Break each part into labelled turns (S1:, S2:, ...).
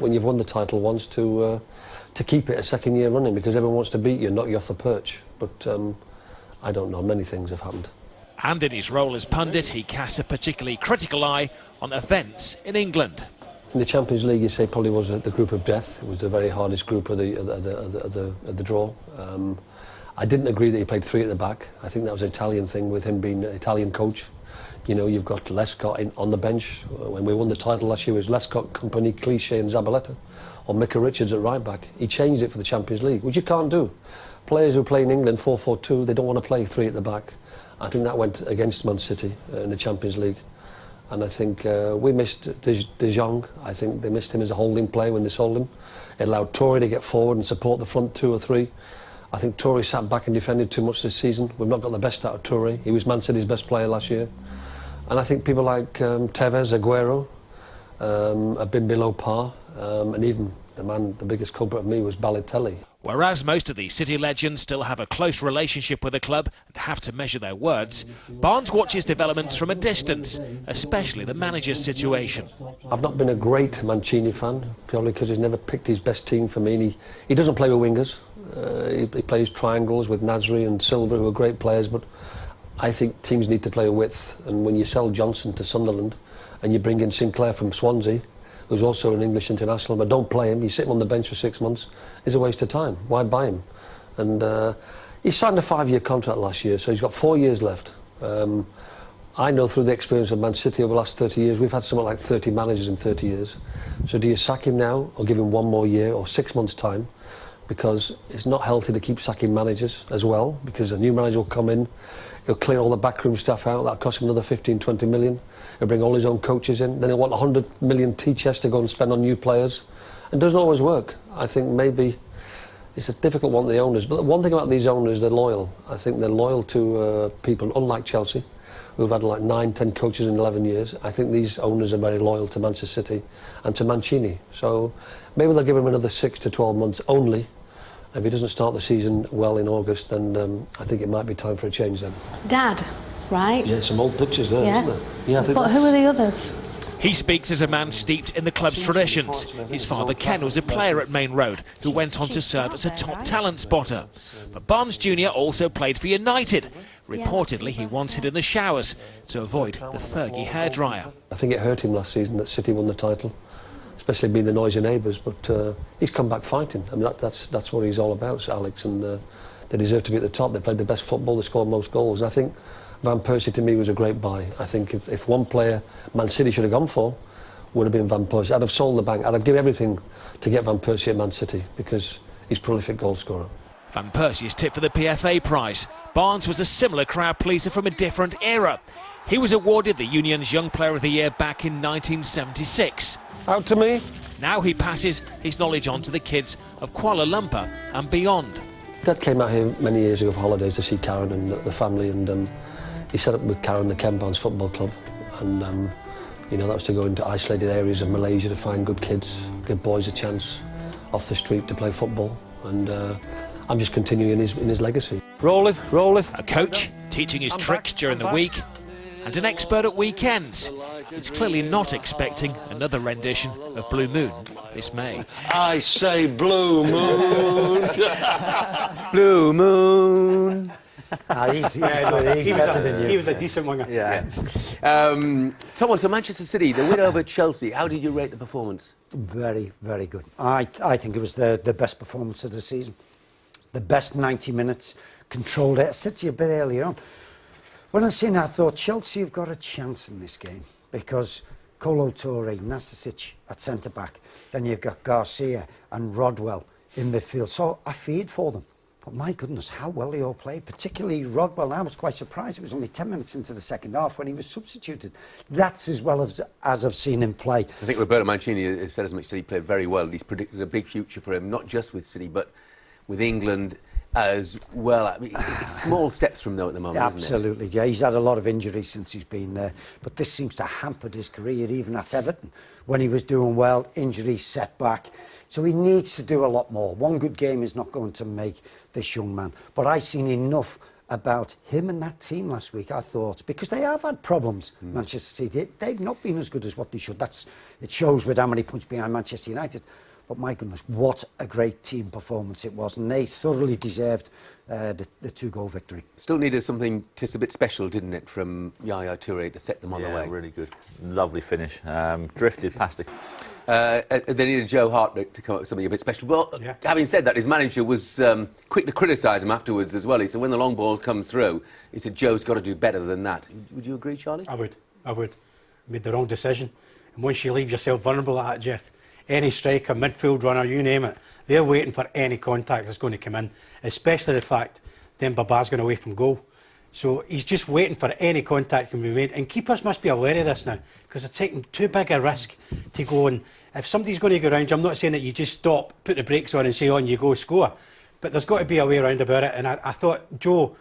S1: when you've won the title once to keep it a second year running, because everyone wants to beat you and knock you off the perch. But I don't know, many things have happened.
S2: And in his role as pundit, he casts a particularly critical eye on events in England.
S1: In the Champions League, you say, probably was the group of death. It was the very hardest group of the draw. I didn't agree that he played three at the back. I think that was an Italian thing with him being an Italian coach. You know, you've got Lescott on the bench. When we won the title last year, it was Lescott, Company, Clichy and Zabaleta, or Micah Richards at right back. He changed it for the Champions League, which you can't do. Players who play in England 4-4-2, they don't want to play three at the back. I think that went against Man City in the Champions League. And I think we missed De Jong. I think they missed him as a holding player when they sold him. It allowed Toure to get forward and support the front two or three. I think Toure sat back and defended too much this season. We've not got the best out of Toure. He was Man City's best player last year. And I think people like Tevez, Aguero have been below par. And even the biggest culprit of me was Balotelli.
S2: Whereas most of these City legends still have a close relationship with the club and have to measure their words, Barnes watches developments from a distance, especially the manager's situation.
S1: I've not been a great Mancini fan, purely because he's never picked his best team for me. And he doesn't play with wingers. He plays triangles with Nasri and Silva, who are great players, but I think teams need to play a width. And when you sell Johnson to Sunderland and you bring in Sinclair from Swansea, who's also an English international, but don't play him, you sit him on the bench for 6 months, is a waste of time. Why buy him? And he signed a 5-year contract last year, so he's got 4 years left. I know through the experience of Man City over the last 30 years, we've had something like 30 managers in 30 years. So do you sack him now, or give him 1 more year, or 6 months' time? Because it's not healthy to keep sacking managers as well, because a new manager will come in, he'll clear all the backroom staff out, that'll cost him another 15-20 million. He'll bring all his own coaches in, then he'll want 100 million T-chest to go and spend on new players. It doesn't always work. I think maybe it's a difficult one, the owners. But one thing about these owners, they're loyal. I think they're loyal to people, unlike Chelsea, who've had like 9-10 coaches in 11 years. I think these owners are very loyal to Manchester City and to Mancini. So maybe they'll give him another 6 to 12 months only. If he doesn't start the season well in August, then I think it might be time for a change then.
S3: Dad, right?
S1: Yeah, some old pictures there, isn't there? Yeah, I think
S3: but who are the others?
S2: He speaks as a man steeped in the club's traditions. His father Ken was a player at Main Road who went on to serve as a top talent spotter. But Barnes Jr. also played for United. Reportedly, he once hid in the showers to avoid the Fergie hairdryer.
S1: I think it hurt him last season that City won the title, especially being the noisy neighbours, but he's come back fighting. I mean, that's what he's all about, Alex, and they deserve to be at the top. They played the best football, they scored most goals. And I think Van Persie, to me, was a great buy. I think if one player Man City should have gone for, would have been Van Persie. I'd have sold the bank. I'd have given everything to get Van Persie at Man City, because he's a prolific goal scorer.
S2: Van Persie is tipped for the PFA prize. Barnes was a similar crowd pleaser from a different era. He was awarded the Union's Young Player of the Year back in 1976.
S1: Out to me.
S2: Now he passes his knowledge on to the kids of Kuala Lumpur and beyond.
S1: Dad came out here many years ago for holidays to see Karen and the family, and he set up with Karen the Ken Barnes Football Club, and you know, that was to go into isolated areas of Malaysia to find good kids, give boys a chance off the street to play football, and I'm just continuing in his legacy. Roll it, roll it.
S2: A coach teaching his tricks during the week, and an expert at weekends. He's clearly not expecting another rendition of Blue Moon this May.
S1: I say Blue Moon.
S4: Blue Moon.
S5: He's better than you.
S6: He was a decent winger.
S4: Yeah. Thomas, so Manchester City, the win over Chelsea, how did you rate the performance?
S5: Very, very good. I think it was the best performance of the season. The best 90 minutes, controlled it. I said to you a bit earlier on, when I seen it, I thought Chelsea have got a chance in this game, because Kolo Toure, Nastasic at centre-back, then you've got Garcia and Rodwell in midfield. So I feared for them. But my goodness, how well they all played, particularly Rodwell. I was quite surprised. It was only 10 minutes into the second half when he was substituted. That's as well as I've seen him play.
S4: I think Roberto Mancini has said as much. Said he played very well. He's predicted a big future for him, not just with City, but with England as well. I mean, it's small steps from there at the moment,
S5: Absolutely,
S4: isn't it?
S5: Yeah. He's had a lot of injuries since he's been there. But this seems to have hampered his career, even at Everton. When he was doing well, injuries, setback. So he needs to do a lot more. One good game is not going to make this young man. But I've seen enough about him and that team last week, I thought, because they have had problems, Manchester City. They've not been as good as what they should. It shows with how many points behind Manchester United. But my goodness, what a great team performance it was. And they thoroughly deserved the 2-goal victory.
S4: Still needed something just a bit special, didn't it, from Yaya Toure to set them on the way?
S6: Really good. Lovely finish. Drifted past it.
S4: They needed Joe Hart to come up with something a bit special. Well, having said that, his manager was quick to criticise him afterwards as well. He said when the long ball comes through, he said Joe's got to do better than that. Would you agree, Charlie?
S7: I would. Made the wrong decision. And once you leave yourself vulnerable like that, Jeff, any striker, midfield runner, you name it, they're waiting for any contact that's going to come in, especially the fact Demba Ba's going away from goal. So he's just waiting for any contact can be made. And keepers must be aware of this now, because they're taking too big a risk to go. And if somebody's going to go around you, I'm not saying that you just stop, put the brakes on and say, on you go, score. But there's got to be a way around about it. And I thought Joe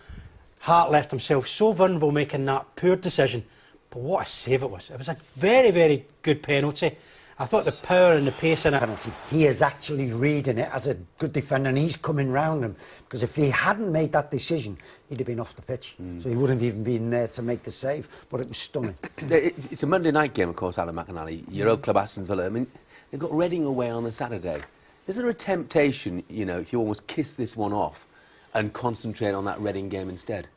S7: Hart left himself so vulnerable making that poor decision. But what a save it was. It was a very, very good penalty. I thought the power and the pace in it.
S5: Penalty. He is actually reading it as a good defender, and he's coming round him. Because if he hadn't made that decision, he'd have been off the pitch. So he wouldn't have even been there to make the save. But it was stunning.
S4: It's a Monday night game, of course, Alan McInally. Your old club, Aston Villa. I mean, they've got Reading away on the Saturday. Is there a temptation, you know, if you almost kiss this one off and concentrate on that Reading game instead?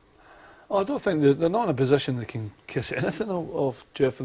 S8: Oh, I don't think they're not in a position they can kiss anything off, Jeff, for the